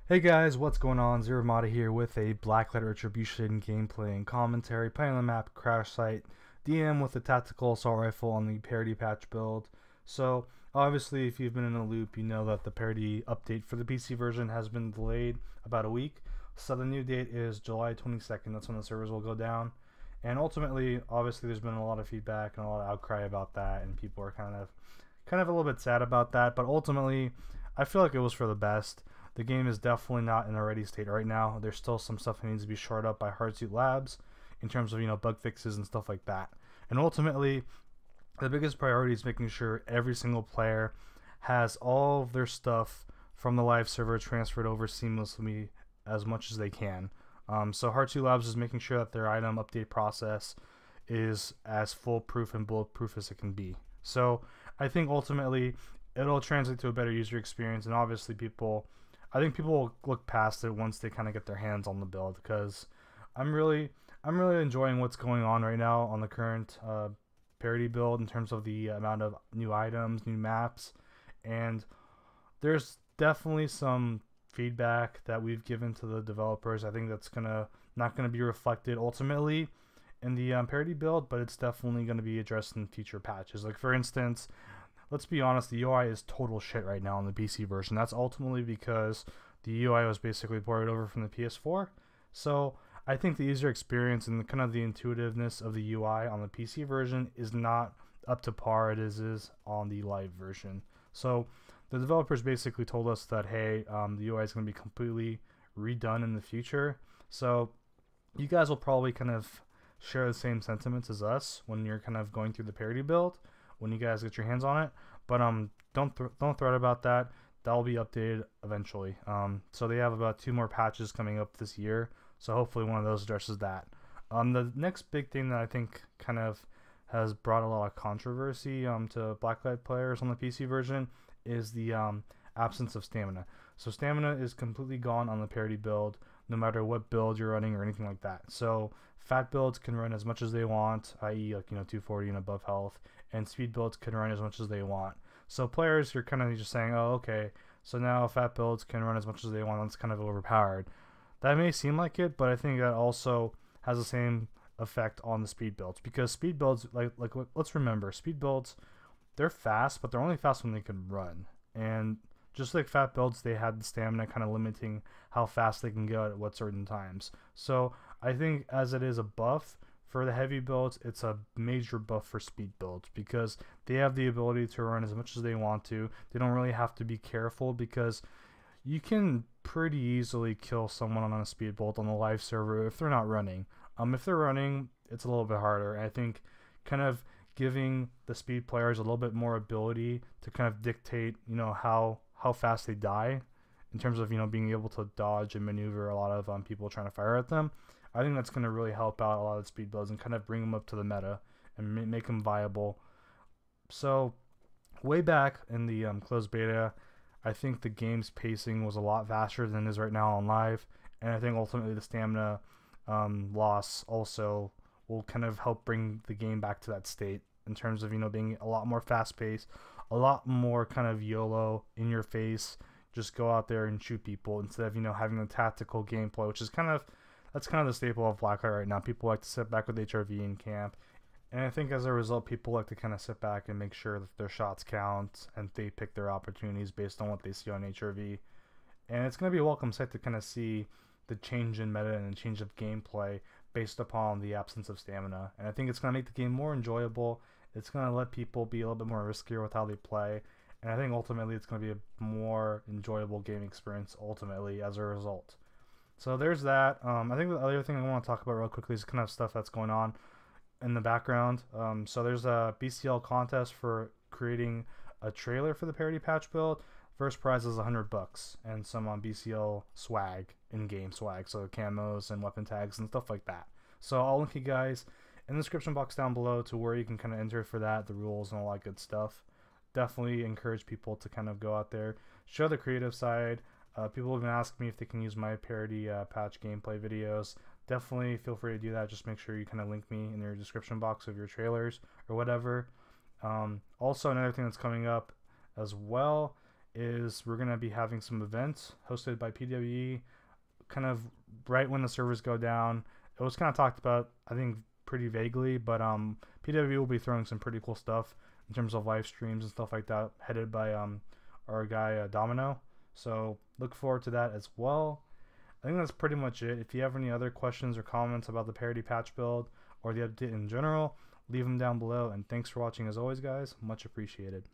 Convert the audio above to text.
Hey guys, what's going on? ZeroArmada here with a Blacklight Retribution gameplay and commentary, playing on the map Crash Site, DM with a tactical assault rifle on the parity patch build. So, obviously, if you've been in the loop, you know that the parity update for the PC version has been delayed about a week. So the new date is July 22nd, that's when the servers will go down. And ultimately, obviously, there's been a lot of feedback and a lot of outcry about that, and people are kind of a little bit sad about that, but ultimately, I feel like it was for the best. The game is definitely not in a ready state right now. There's still some stuff that needs to be shored up by Hardsuit Labs in terms of bug fixes and stuff like that. And ultimately, the biggest priority is making sure every single player has all of their stuff from the live server transferred over seamlessly as much as they can. So Hardsuit Labs is making sure that their item update process is as foolproof and bulletproof as it can be. So I think ultimately it'll translate to a better user experience, and obviously I think people will look past it once they kind of get their hands on the build, because I'm really enjoying what's going on right now on the current parity build in terms of the amount of new items, new maps, and there's definitely some feedback that we've given to the developers. I think that's not gonna be reflected ultimately in the parity build, but it's definitely going to be addressed in future patches. Like, for instance, let's be honest, the UI is total shit right now on the PC version. That's ultimately because the UI was basically ported over from the PS4. So I think the user experience and kind of the intuitiveness of the UI on the PC version is not up to par as is on the live version. So the developers basically told us that, hey, the UI is going to be completely redone in the future. So you guys will probably kind of share the same sentiments as us when you're kind of going through the parity build when you guys get your hands on it. But don't fret about that. That will be updated eventually. So they have about 2 more patches coming up this year. So hopefully one of those addresses that. The next big thing that I think kind of has brought a lot of controversy to Blacklight players on the PC version is the absence of stamina. So stamina is completely gone on the parity build, no matter what build you're running or anything like that. So fat builds can run as much as they want, i.e. like 240 and above health, and speed builds can run as much as they want. So players are kind of just saying, oh, okay, so now fat builds can run as much as they want. That's kind of overpowered. That may seem like it, but I think that also has the same effect on the speed builds, because speed builds, like let's remember, speed builds, they're fast, but they're only fast when they can run. And just like fat builds, they had the stamina kind of limiting how fast they can go at what certain times. So I think as it is a buff for the heavy builds, it's a major buff for speed builds, because they have the ability to run as much as they want to. They don't really have to be careful, because you can pretty easily kill someone on a speed build on the live server if they're not running. If they're running, it's a little bit harder. I think kind of giving the speed players a little bit more ability to kind of dictate, how fast they die, in terms of being able to dodge and maneuver a lot of people trying to fire at them. I think that's going to really help out a lot of the speed builds and kind of bring them up to the meta and make them viable. So way back in the closed beta, I think the game's pacing was a lot faster than it is right now on live, and I think ultimately the stamina loss also will kind of help bring the game back to that state in terms of being a lot more fast paced, a lot more kind of YOLO, in your face, just go out there and shoot people, instead of having the tactical gameplay, which is that's kind of the staple of Blacklight right now. People like to sit back with HRV in camp, and I think as a result, people like to kind of sit back and make sure that their shots count and they pick their opportunities based on what they see on HRV. And it's going to be a welcome sight to kind of see the change in meta and the change of gameplay based upon the absence of stamina. And I think it's going to make the game more enjoyable. It's going to let people be a little bit more riskier with how they play. And I think ultimately it's going to be a more enjoyable game experience ultimately as a result. So there's that. I think the other thing I want to talk about real quickly is kind of stuff that's going on in the background. So there's a BCL contest for creating a trailer for the parity patch build. First prize is $100 and some BCL swag, in-game swag, so camos and weapon tags and stuff like that. So I'll link you guys in the description box down below to where you can kind of enter for that, the rules and all that good stuff. Definitely encourage people to kind of go out there, show the creative side. People have been asking me if they can use my parody patch gameplay videos. Definitely feel free to do that. Just make sure you kind of link me in your description box of your trailers or whatever. Also, another thing that's coming up as well is we're going to be having some events hosted by PWE kind of right when the servers go down. It was kind of talked about, I think, pretty vaguely, but PWE will be throwing some pretty cool stuff in terms of live streams and stuff like that, headed by our guy Domino. So look forward to that as well. I think that's pretty much it. If you have any other questions or comments about the parity patch build or the update in general, leave them down below. And thanks for watching as always, guys. Much appreciated.